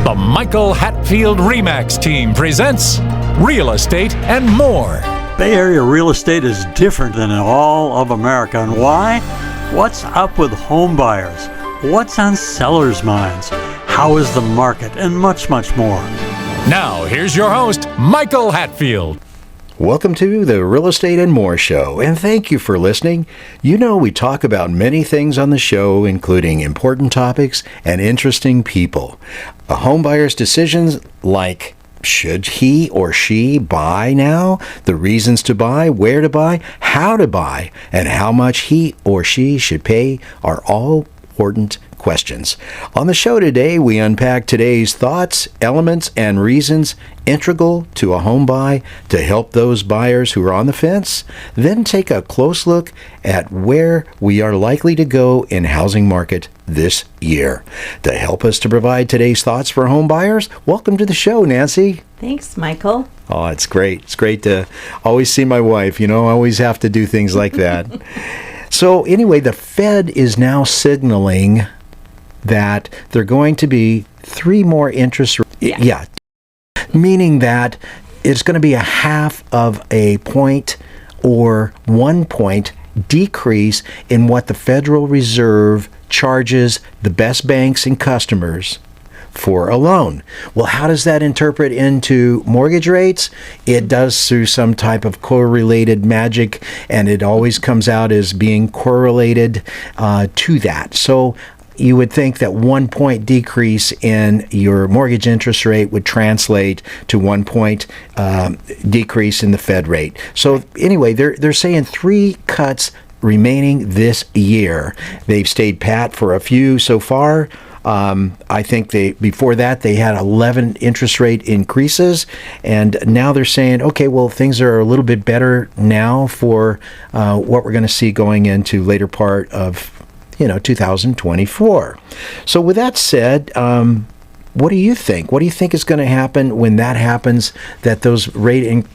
The Michael Hatfield RE team presents Real Estate and More. Bay Area real estate is different than in all of America. And why? What's up with home buyers? What's on sellers' minds? How is the market? And much, much more. Now, here's your host, Michael Hatfield. Welcome to the Real Estate and More Show, and thank you for listening. You know, we talk about many things on the show, including important topics and interesting people. A home buyer's decisions like should he or she buy now, the reasons to buy, where to buy, how to buy, and how much he or she should pay are all important questions. On the show today, we unpack today's thoughts, elements, and reasons integral to a home buy to help those buyers who are on the fence, then take a close look at where we are likely to go in housing market this year. To help us to provide today's thoughts for home buyers, welcome to the show, Nancy. Thanks, Michael. Oh, it's great. It's great to always see my wife. You know, I always have to do things like that. So anyway, the Fed is now signaling that there are going to be 3 more interest rates. Meaning that it's going to be a half of a point or 1 point decrease in what the Federal Reserve charges the best banks and customers for a loan. Well, how does that interpret into mortgage rates? It does through some type of correlated magic, and it always comes out as being correlated to that. So you would think that 1 point decrease in your mortgage interest rate would translate to 1 point decrease in the Fed rate. So anyway, they're saying 3 cuts remaining this year. They've stayed pat for a few so far. I think before that they had 11 interest rate increases, and now they're saying, okay, well, things are a little bit better now for what we're going to see going into later part of 2024. So with that said, what do you think? What do you think is going to happen when that happens, that those rate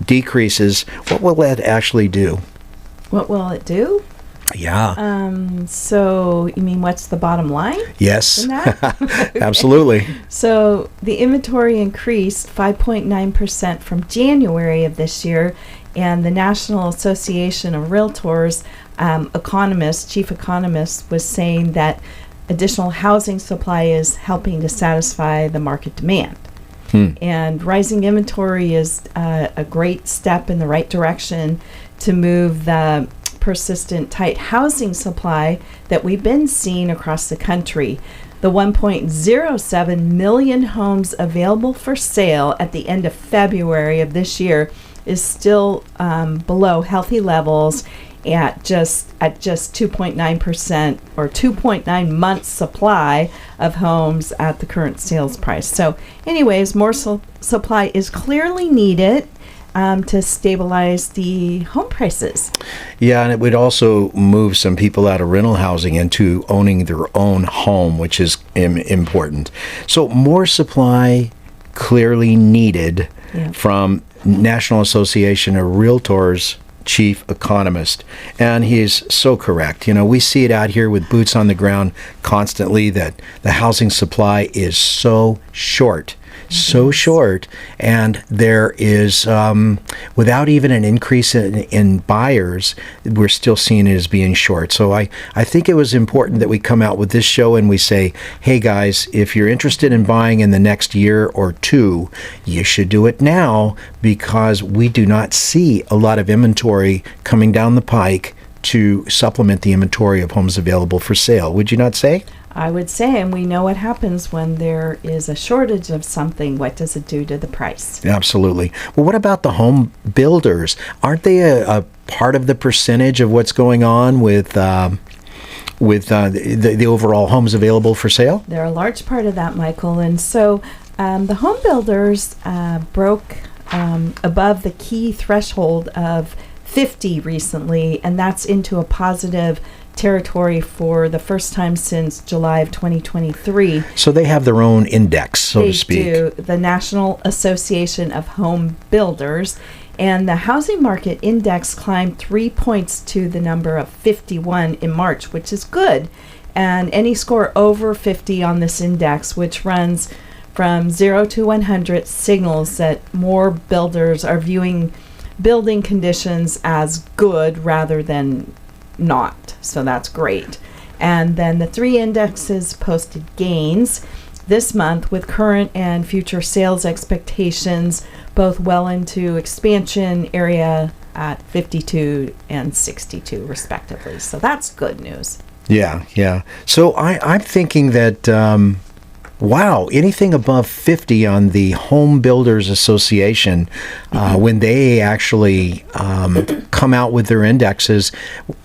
decreases? What will that actually do? What will it do? Yeah. So you mean what's the bottom line? Yes. In that? Absolutely. So the inventory increased 5.9% from January of this year, and the National Association of Realtors chief economist was saying that additional housing supply is helping to satisfy the market demand. And rising inventory is a great step in the right direction to move the persistent tight housing supply that we've been seeing across the country. The 1.07 million homes available for sale at the end of February of this year is still below healthy levels at just 2.9% or 2.9 months supply of homes at the current sales price. So anyways, more supply is clearly needed to stabilize the home prices. Yeah, and it would also move some people out of rental housing into owning their own home, which is important. So more supply clearly needed from National Association of Realtors chief economist, and he is so correct. We see it out here with boots on the ground constantly that the housing supply is so short, and there is, without even an increase in buyers, we're still seeing it as being short. So I think it was important that we come out with this show and we say, hey guys, if you're interested in buying in the next year or 2, you should do it now, because we do not see a lot of inventory coming down the pike to supplement the inventory of homes available for sale. Would you not say? I would say, and we know what happens when there is a shortage of something. What does it do to the price? Absolutely. Well, what about the home builders? Aren't they a part of the percentage of what's going on with the overall homes available for sale? They're a large part of that, Michael. And so the home builders broke above the key threshold of 50 recently, and that's into a positive territory for the first time since July of 2023. So they have their own index, so to speak. They do, the National Association of Home Builders. And the housing market index climbed 3 points to the number of 51 in March, which is good. And any score over 50 on this index, which runs from 0 to 100 signals that more builders are viewing building conditions as good rather than not. So that's great. And then the 3 indexes posted gains this month with current and future sales expectations both well into expansion area at 52 and 62 respectively. So that's good news. Yeah, yeah. So I'm thinking that, wow, anything above 50 on the Home Builders Association, when they actually come out with their indexes,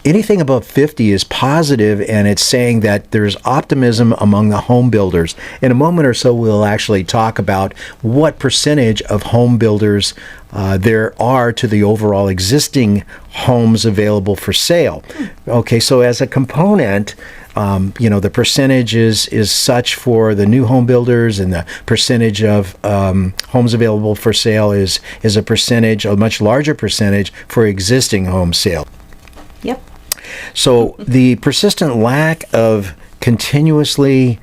anything above 50 is positive, and it's saying that there's optimism among the home builders. In a moment or so, we'll actually talk about what percentage of home builders there are to the overall existing homes available for sale. Okay, so as a component, the percentage is such for the new home builders, and the percentage of homes available for sale is a percentage, a much larger percentage for existing home sale. Yep. So the persistent lack of continuously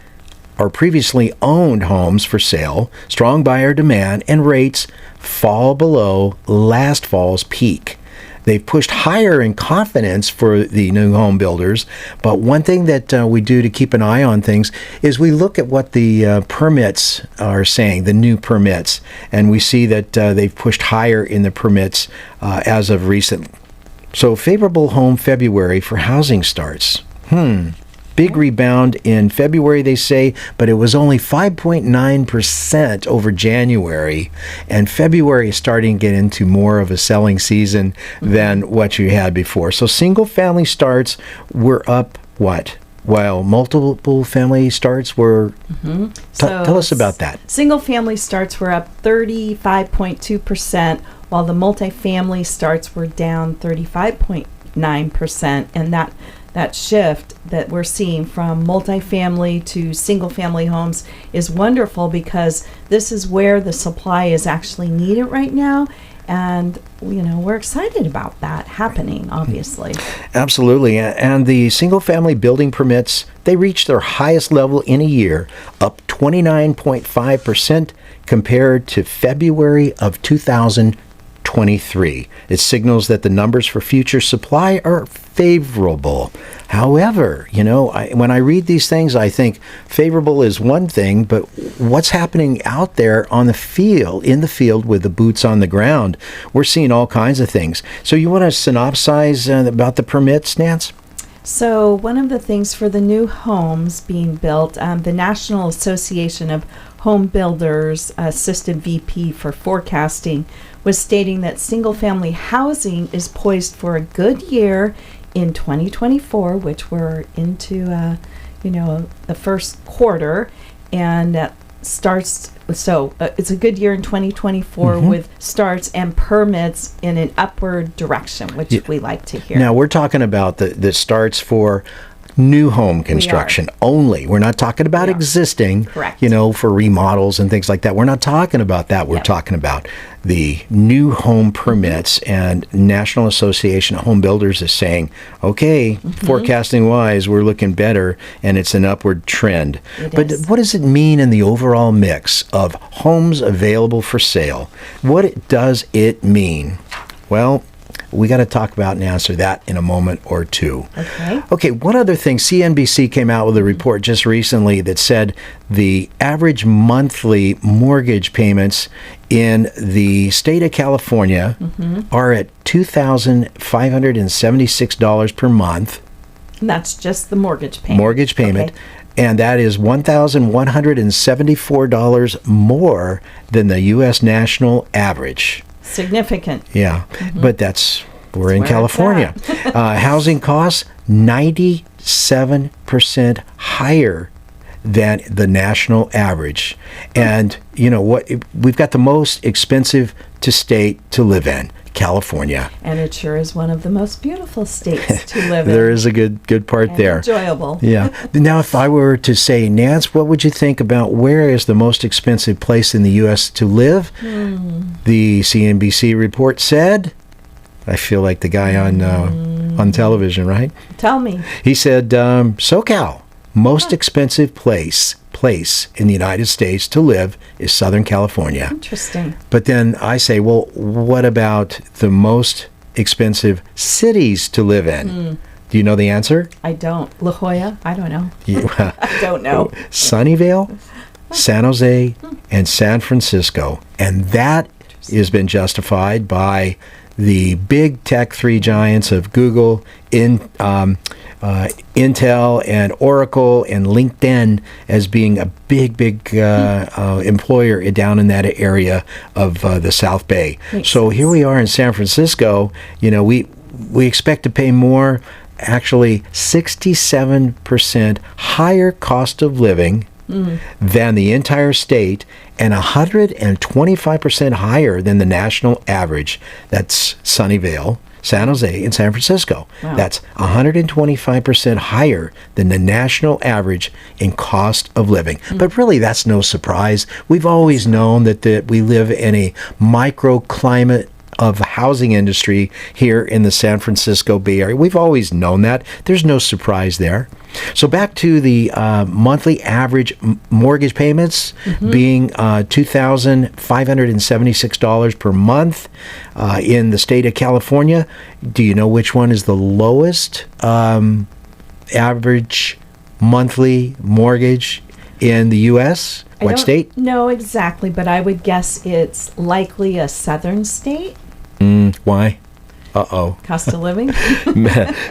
or previously owned homes for sale, strong buyer demand, and rates fall below last fall's peak. They've pushed higher in confidence for the new home builders, but one thing that we do to keep an eye on things is we look at what the permits are saying, the new permits, and we see that they've pushed higher in the permits as of recent. So favorable home February for housing starts. Big rebound in February, they say, but it was only 5.9% over January. And February is starting to get into more of a selling season than what you had before. So single family starts were up what? While multiple family starts were... Tell us about that. Single family starts were up 35.2%, while the multifamily starts were down 35.9%. And that shift that we're seeing from multifamily to single family homes is wonderful, because this is where the supply is actually needed right now. And, we're excited about that happening, obviously. Absolutely. And the single family building permits, they reached their highest level in a year, up 29.5% compared to February of 2023. It signals that the numbers for future supply are favorable. However, when I read these things, I think favorable is one thing, but what's happening out there on the field, in the field with the boots on the ground, we're seeing all kinds of things. So you want to synopsize about the permits, Nance? So one of the things for the new homes being built, the National Association of Home Builders Assistant VP for Forecasting was stating that single-family housing is poised for a good year in 2024, which we're into, the first quarter, and that starts. So it's a good year in 2024 with starts and permits in an upward direction, which we like to hear. Now we're talking about the starts for new home construction only. We're not talking about existing, correct, for remodels and things like that. We're not talking about that. We're talking about the new home permits, and National Association of Home Builders is saying, okay, forecasting wise, we're looking better, and it's an upward trend. But what does it mean in the overall mix of homes available for sale? What does it mean? Well, we got to talk about and answer that in a moment or two. Okay, one other thing. CNBC came out with a report just recently that said the average monthly mortgage payments in the state of California are at $2,576 per month. And that's just the mortgage payment. Mortgage payment. Okay. And that is $1,174 more than the U.S. national average. Significant. Yeah, but we're in California. Housing costs 97% higher than the national average. And we've got the most expensive state to live in, California. And it sure is one of the most beautiful states to live in. There is a good part and there. Enjoyable. Yeah. Now, if I were to say, Nance, what would you think about where is the most expensive place in the U.S. to live? The CNBC report said, I feel like the guy on television, right? Tell me. He said, SoCal, most expensive place place in the United States to live is Southern California. Interesting. But then I say, well, what about the most expensive cities to live in? Do you know the answer? I don't. La Jolla? I don't know. I don't know. Sunnyvale, San Jose, and San Francisco. And that has been justified by the big tech three giants of Google, Intel, and Oracle, and LinkedIn as being a big employer down in that area of the South Bay. Makes so sense. Here we are in San Francisco. We expect to pay more, actually 67% higher cost of living than the entire state, and 125% higher than the national average. That's Sunnyvale, San Jose, and San Francisco. Wow. That's 125% higher than the national average in cost of living. But really, that's no surprise. We've always known that we live in a microclimate of the housing industry here in the San Francisco Bay Area. We've always known that. There's no surprise there. So back to the monthly average mortgage payments being $2,576 per month in the state of California. Do you know which one is the lowest average monthly mortgage in the U.S.? What state? I don't know exactly, but I would guess it's likely a southern state. Why? Uh-oh. Cost of living?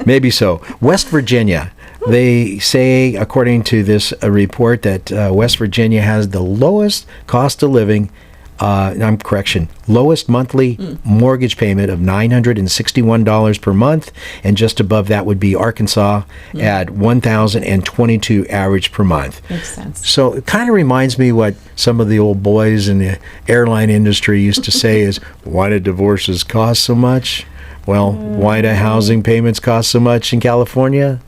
Maybe so. West Virginia. They say, according to this report, that West Virginia has the lowest cost of living, lowest monthly mortgage payment of $961 per month, and just above that would be Arkansas at $1,022 average per month. Makes sense. So it kind of reminds me what some of the old boys in the airline industry used to say is, why do divorces cost so much? Well, why do housing payments cost so much in California?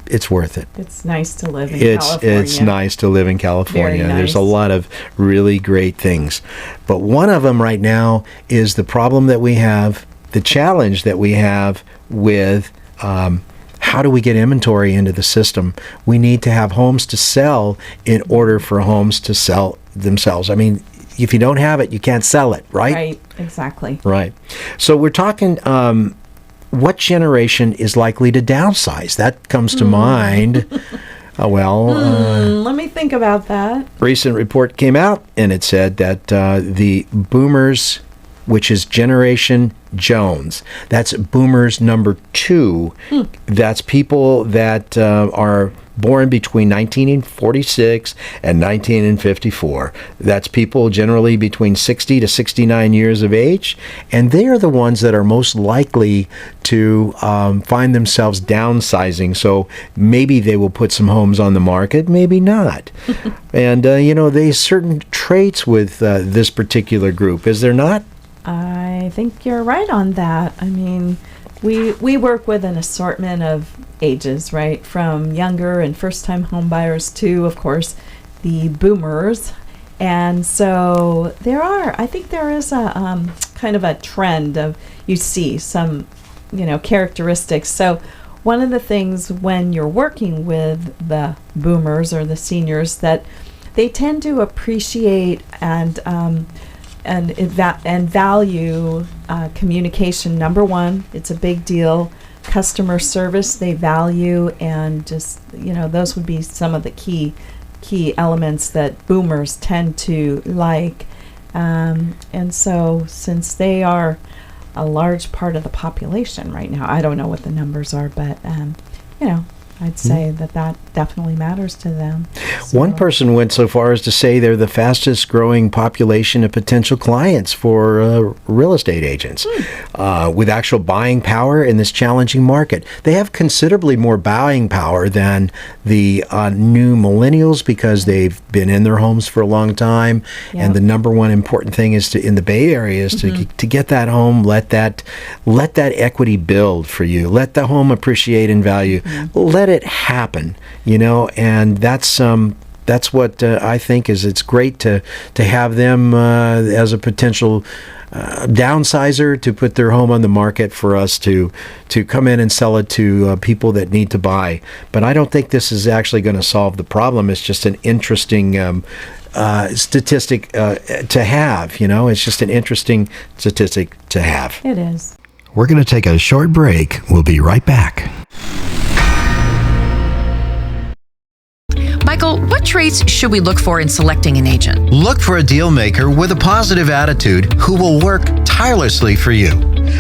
It's worth it. It's nice to live in California. It's nice to live in California. Very nice. There's a lot of really great things. But one of them right now is the problem that we have, the challenge that we have with how do we get inventory into the system? We need to have homes to sell in order for homes to sell themselves. I mean, if you don't have it, you can't sell it, right? Right, exactly. Right. So we're talking, what generation is likely to downsize? That comes to mind. Let me think about that. Recent report came out, and it said that the boomers, which is Generation Jones, that's boomers number 2. That's people that are born between 1946 and 1954. That's people generally between 60 to 69 years of age, and they are the ones that are most likely to find themselves downsizing. So maybe they will put some homes on the market, maybe not. And, there's certain traits with this particular group, is there not? I think you're right on that. I mean, we work with an assortment of ages, right? From younger and first-time home buyers to, of course, the boomers. And so I think there is a kind of a trend of, you see some, characteristics. So one of the things when you're working with the boomers or the seniors, that they tend to appreciate and value communication. Number one, it's a big deal. Customer service they value, and just those would be some of the key elements that boomers tend to like. And so since they are a large part of the population right now, I don't know what the numbers are, but I'd say that definitely matters to them. So. One person went so far as to say they're the fastest growing population of potential clients for real estate agents with actual buying power in this challenging market. They have considerably more buying power than the new millennials because they've been in their homes for a long time. Yep. And the number one important thing is in the Bay Area is to get that home, let that equity build for you. Let the home appreciate in value. Let it happen, and that's that's what I think is. It's great to have them as a potential downsizer, to put their home on the market for us to come in and sell it to people that need to buy. But I don't think this is actually going to solve the problem. It's just an interesting statistic to have. It's just an interesting statistic to have. It is. We're going to take a short break. We'll be right back. Michael, what traits should we look for in selecting an agent? Look for a deal maker with a positive attitude who will work tirelessly for you.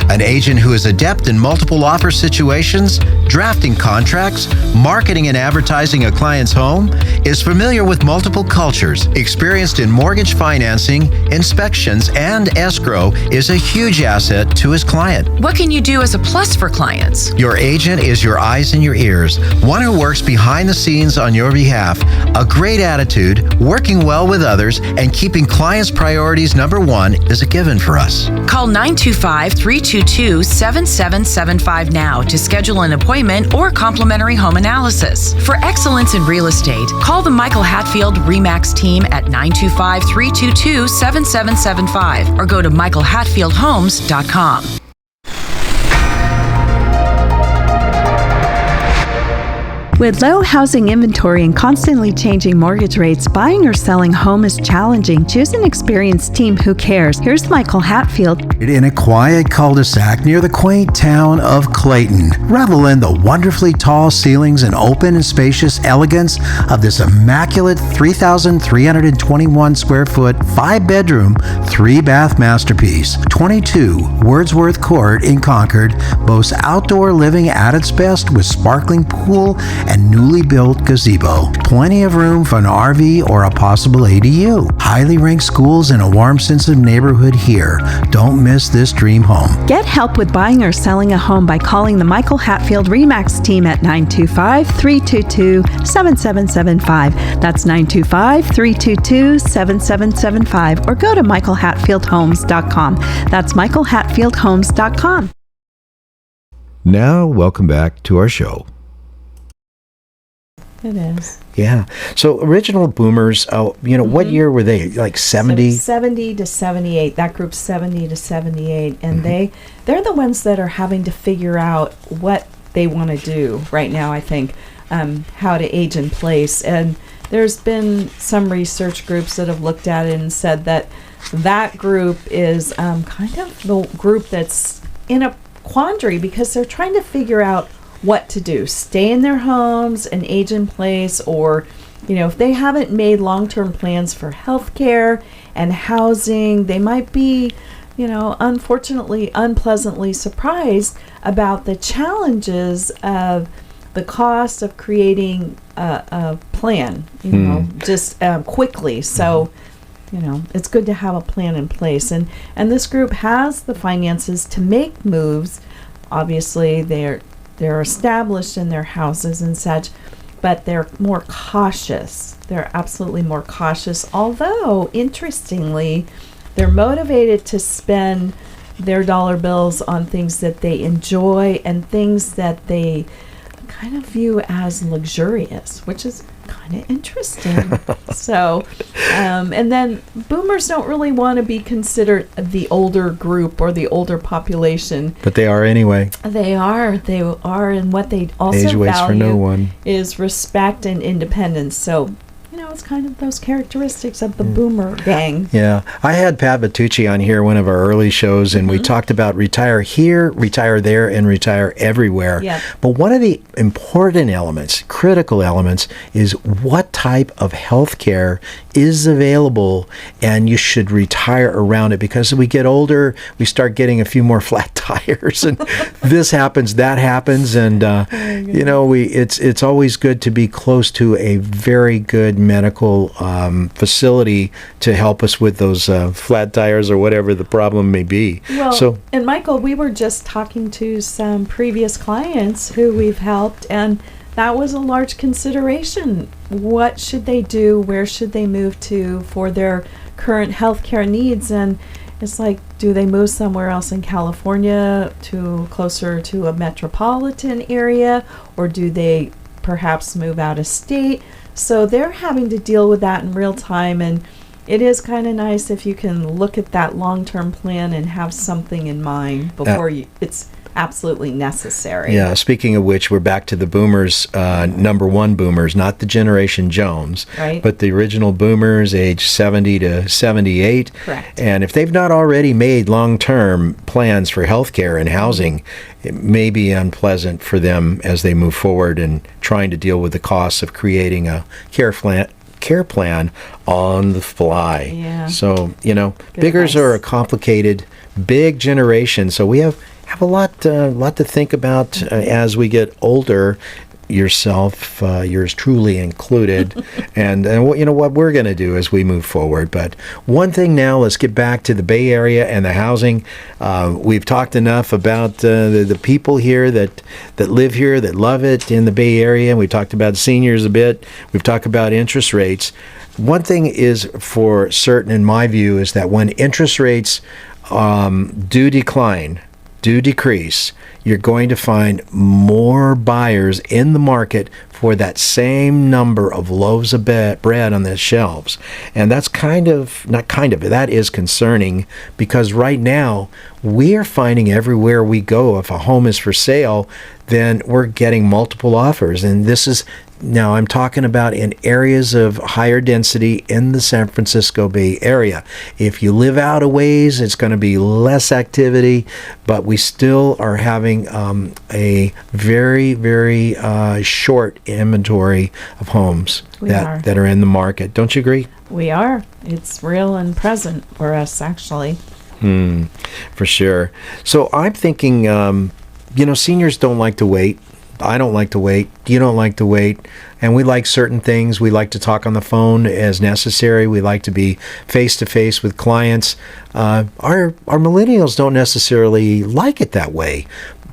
An agent who is adept in multiple offer situations, drafting contracts, marketing and advertising a client's home, is familiar with multiple cultures, experienced in mortgage financing, inspections, and escrow, is a huge asset to his client. What can you do as a plus for clients? Your agent is your eyes and your ears, one who works behind the scenes on your behalf. A great attitude, working well with others, and keeping clients' priorities number one is a given for us. Call 925-322-7775 now to schedule an appointment or complimentary home analysis. For excellence in real estate, call the Michael Hatfield RE/MAX team at 925-322-7775 or go to michaelhatfieldhomes.com. With low housing inventory and constantly changing mortgage rates, buying or selling home is challenging. Choose an experienced team who cares. Here's Michael Hatfield. In a quiet cul-de-sac near the quaint town of Clayton, revel in the wonderfully tall ceilings and open and spacious elegance of this immaculate 3,321 square foot, 5-bedroom, 3-bath masterpiece. 22 Wordsworth Court in Concord boasts outdoor living at its best with sparkling pool and newly built gazebo. Plenty of room for an RV or a possible ADU. Highly ranked schools and a warm sense of neighborhood here. Don't miss this dream home. Get help with buying or selling a home by calling the Michael Hatfield RE/MAX team at 925-322-7775. That's 925-322-7775, or go to michaelhatfieldhomes.com. That's michaelhatfieldhomes.com. Now, welcome back to our show. It is. Yeah. So original boomers, what year were they? Like 70? 70 to 78. That group's 70 to 78. And they're the ones that are having to figure out what they want to do right now, I think, how to age in place. And there's been some research groups that have looked at it and said that group is kind of the group that's in a quandary because they're trying to figure out what to do. Stay in their homes and age in place, or if they haven't made long-term plans for healthcare and housing, they might be unfortunately unpleasantly surprised about the challenges of the cost of creating a plan just quickly. So it's good to have a plan in place, and this group has the finances to make moves. Obviously they're established in their houses and such, but they're more cautious. They're absolutely more cautious, although, interestingly, they're motivated to spend their dollar bills on things that they enjoy and things that they kind of view as luxurious, which is kind of interesting. So, and then boomers don't really want to be considered the older group or the older population. But they are anyway. They are, and what they also Age waits for no one. is respect and independence. So, it's kind of those characteristics of the boomer gang. Yeah. I had Pat Batucci on here, one of our early shows, and we talked about retire here, retire there, and retire everywhere. Yeah. But one of the important elements, critical elements, is what type of health care is available, and you should retire around it, because as we get older, we start getting a few more flat tires, and this happens, that happens, and it's always good to be close to a very good medical facility to help us with those flat tires or whatever the problem may be. Well, and Michael, we were just talking to some previous clients who we've helped, and that was a large consideration. What should they do? Where should they move to for their current healthcare needs? And it's like, do they move somewhere else in California to closer to a metropolitan area, or do they perhaps move out of state? So they're having to deal with that in real time, and it is kind of nice if you can look at that long-term plan and have something in mind before it's absolutely necessary. Yeah, speaking of which, we're back to the boomers, number one boomers, not the Generation Jones, Right. but the original boomers, age 70 to 78. Correct. And if they've not already made long-term plans for healthcare and housing, it may be unpleasant for them as they move forward and trying to deal with the costs of creating a care plan on the fly. Yeah. So, Good biggers are a advice. complicated, big generation. So we have a lot to think about as we get older. Yourself, yours truly included, and what we're going to do as we move forward. But one thing now, let's get back to the Bay Area and the housing. We've talked enough about the people here that live here, that love it in the Bay Area, and we talked about seniors a bit. We've talked about interest rates. One thing is for certain, in my view, is that when interest rates do decrease, you're going to find more buyers in the market for that same number of loaves of bread on the shelves. And that's that is concerning, because right now we're finding everywhere we go, if a home is for sale, then we're getting multiple offers. And this is, now I'm talking about in areas of higher density in the San Francisco Bay Area. If you live out a ways, it's going to be less activity, but we still are having a very, very short inventory of homes that are in the market. Don't you agree? We are. It's real and present for us, actually. For sure. So I'm thinking, seniors don't like to wait. I don't like to wait. You don't like to wait. And we like certain things. We like to talk on the phone as necessary. We like to be face-to-face with clients. Our millennials don't necessarily like it that way.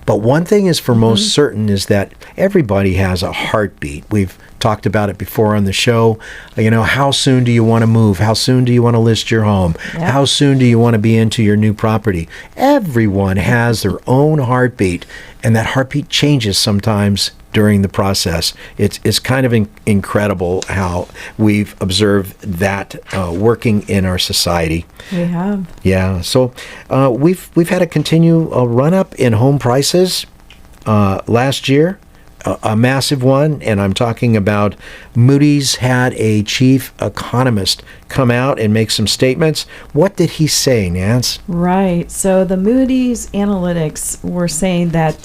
But one thing is for most certain is that everybody has a heartbeat. We've talked about it before on the show. How soon do you want to move? How soon do you want to list your home? Yep. How soon do you want to be into your new property? Everyone has their own heartbeat, and that heartbeat changes sometimes during the process. It's kind of incredible how we've observed that working in our society. We have. Yeah, so we've had a run up in home prices last year, a massive one, and I'm talking about Moody's had a chief economist come out and make some statements. What did he say, Nance? Right. So the Moody's analytics were saying that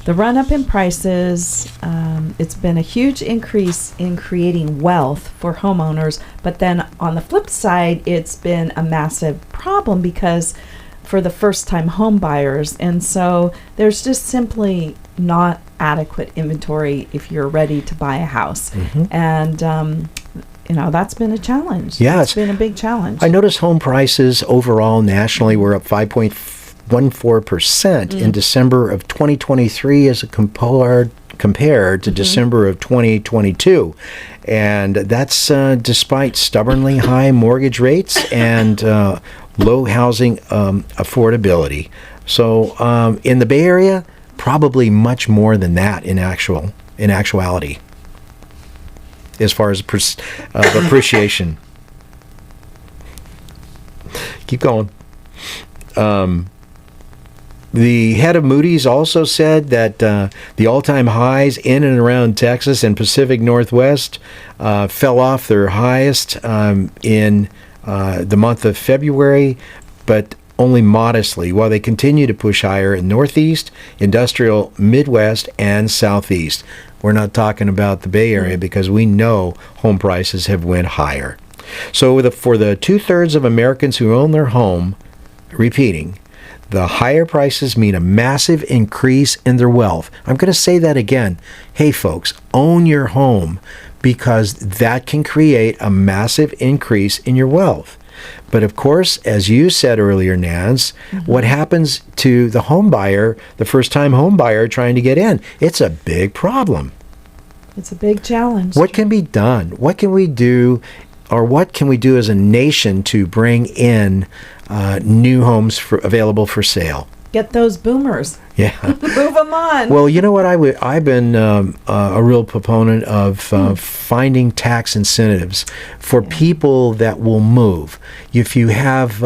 the run-up in prices, it's been a huge increase in creating wealth for homeowners, but then on the flip side, it's been a massive problem because for the first-time home buyers, and so there's just simply not adequate inventory if you're ready to buy a house. And that's been a challenge. Yeah, it's been a big challenge. I noticed home prices overall nationally were up 5.14% in December of 2023 as compared to December of 2022. And that's despite stubbornly high mortgage rates and low housing affordability. So in the Bay Area, probably much more than that in actuality, as far as appreciation. Keep going. The head of Moody's also said that the all-time highs in and around Texas and Pacific Northwest fell off their highest in the month of February, but only modestly, while they continue to push higher in Northeast, Industrial, Midwest, and Southeast. We're not talking about the Bay Area because we know home prices have went higher. So for the 2/3 of Americans who own their home, repeating, the higher prices mean a massive increase in their wealth. I'm going to say that again. Hey folks, own your home, because that can create a massive increase in your wealth. But of course, as you said earlier, Nance, what happens to the home buyer, the first-time home buyer trying to get in? It's a big problem. It's a big challenge. What can be done? What can we do, or what can we do as a nation to bring in new homes available for sale? Get those boomers. Yeah. Move them on. Well, you know what? I've been a real proponent of finding tax incentives for people that will move. If you have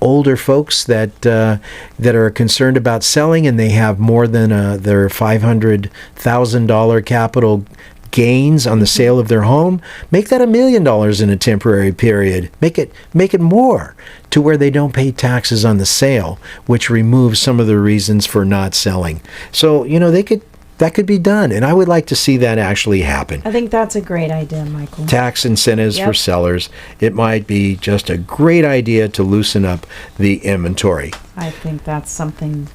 older folks that are concerned about selling and they have more than their $500,000 capital gains on the sale of their home, make that $1 million in a temporary period. Make it more, to where they don't pay taxes on the sale, which removes some of the reasons for not selling. So, that could be done, and I would like to see that actually happen. I think that's a great idea, Michael. Tax incentives for sellers. It might be just a great idea to loosen up the inventory. I think that's something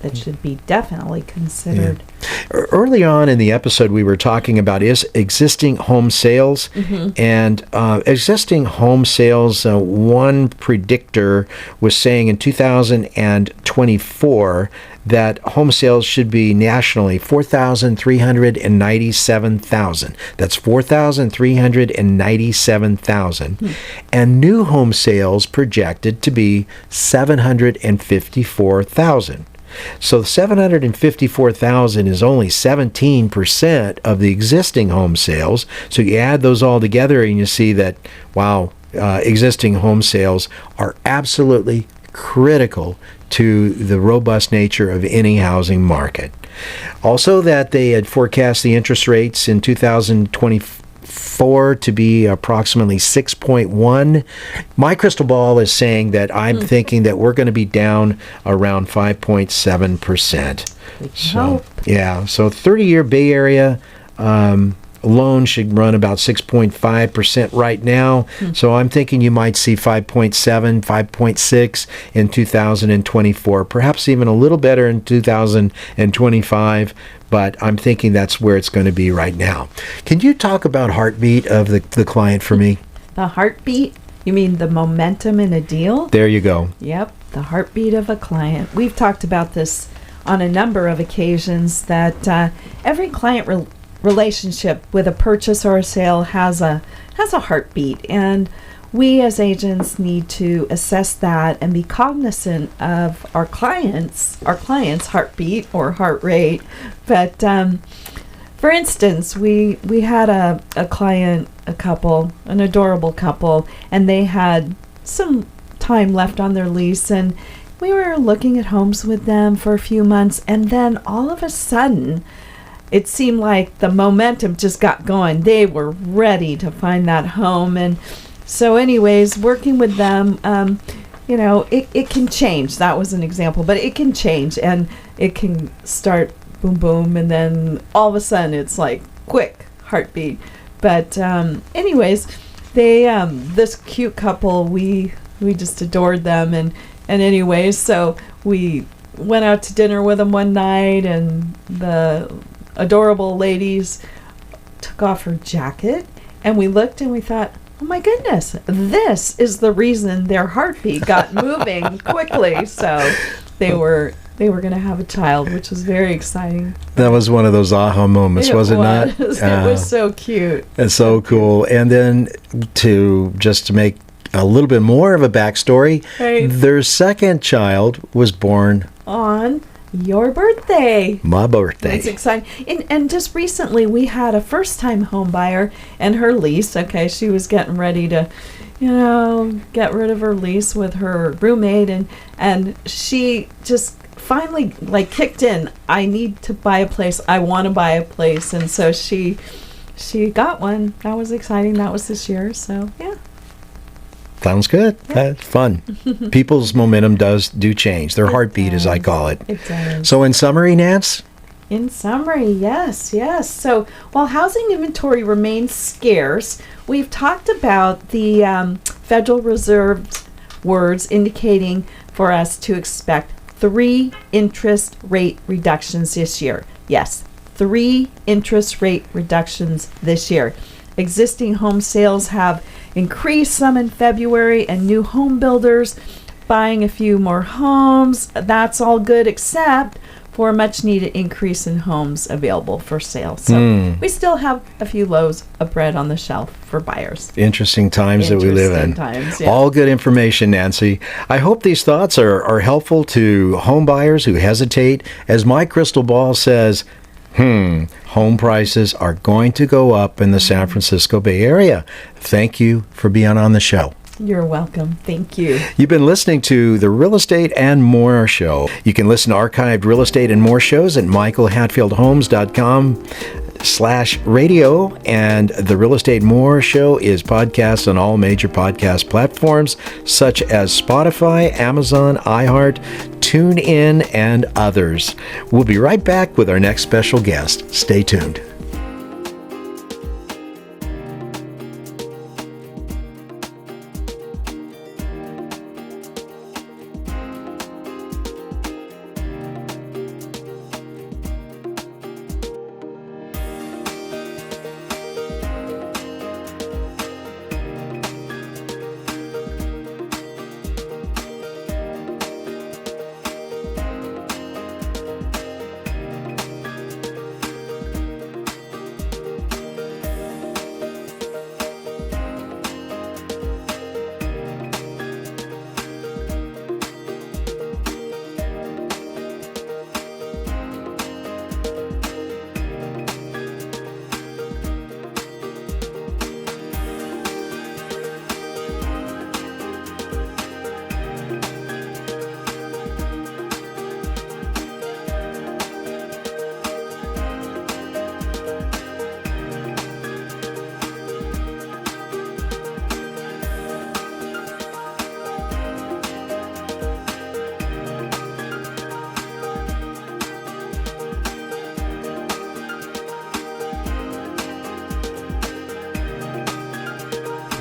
that should be definitely considered. Yeah. Early on in the episode, we were talking about existing home sales. And existing home sales, one predictor was saying in 2024 that home sales should be nationally 4,397,000. That's 4,397,000. And new home sales projected to be 754,000. So 754,000 is only 17% of the existing home sales. So you add those all together and you see that, wow, existing home sales are absolutely critical to the robust nature of any housing market. Also, that they had forecast the interest rates in 2024 to be approximately 6.1. My crystal ball is saying that I'm thinking that we're going to be down around 5.7%. So, yeah, so 30-year Bay Area loan should run about 6.5% right now. So I'm thinking you might see 5.7, 5.6 in 2024, perhaps even a little better in 2025. But I'm thinking that's where it's going to be right now. Can you talk about heartbeat of the client for me? The heartbeat? You mean the momentum in a deal? There you go. Yep, the heartbeat of a client. We've talked about this on a number of occasions, that every client relationship with a purchase or a sale has a heartbeat, and we as agents need to assess that and be cognizant of our clients' heartbeat or heart rate. But for instance, we had a client, a couple, an adorable couple, and they had some time left on their lease, and we were looking at homes with them for a few months, and then all of a sudden it seemed like the momentum just got going. They were ready to find that home. And so anyways, working with them, it can change. That was an example, but it can change, and it can start boom, boom, and then all of a sudden it's like quick heartbeat. But anyways, they, this cute couple, we just adored them. And anyways, so we went out to dinner with them one night, and the adorable ladies took off her jacket, and we looked and we thought, oh my goodness, this is the reason their heartbeat got moving quickly. So they were going to have a child, which was very exciting. That was one of those aha moments, was it not? It was so cute. It's so cool. And then to make a little bit more of a backstory, Right. Their second child was born On your birthday. my birthday. That's exciting. And just recently we had a first-time home buyer, and her lease, she was getting ready to, get rid of her lease with her roommate, and she just finally kicked in. I need to buy a place. I want to buy a place. And so she got one. That was exciting. That was this year. So, yeah. Sounds good. Yeah. That's fun. People's momentum do change. Their heartbeat, as I does. call it. It does. So in summary, Nance? In summary, yes. So while housing inventory remains scarce, we've talked about the Federal Reserve's words indicating for us to expect 3 interest rate reductions this year. Yes, 3 interest rate reductions this year. Existing home sales have increased some in February, and new home builders buying a few more homes. That's all good, except for a much needed increase in homes available for sale. So we still have a few loaves of bread on the shelf for buyers. Interesting times that we live in. Times, yeah. All good information, Nancy. I hope these thoughts are helpful to home buyers who hesitate. As my crystal ball says, home prices are going to go up in the San Francisco Bay Area. Thank you for being on the show. You're welcome. Thank you. You've been listening to the Real Estate and More Show. You can listen to archived Real Estate and More shows at michaelhatfieldhomes.com/radio. And the Real Estate More Show is podcast on all major podcast platforms such as Spotify, Amazon, iHeart, TuneIn, and others. We'll be right back with our next special guest. Stay tuned.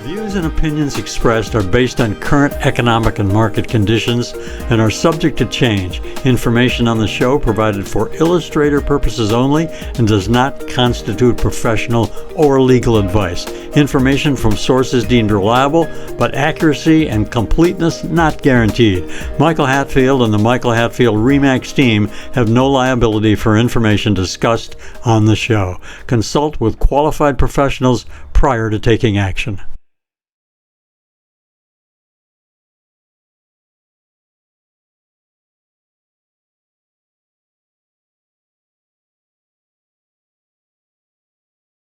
Views and opinions expressed are based on current economic and market conditions and are subject to change. Information on the show provided for illustrator purposes only and does not constitute professional or legal advice. Information from sources deemed reliable, but accuracy and completeness not guaranteed. Michael Hatfield and the Michael Hatfield RE/MAX team have no liability for information discussed on the show. Consult with qualified professionals prior to taking action.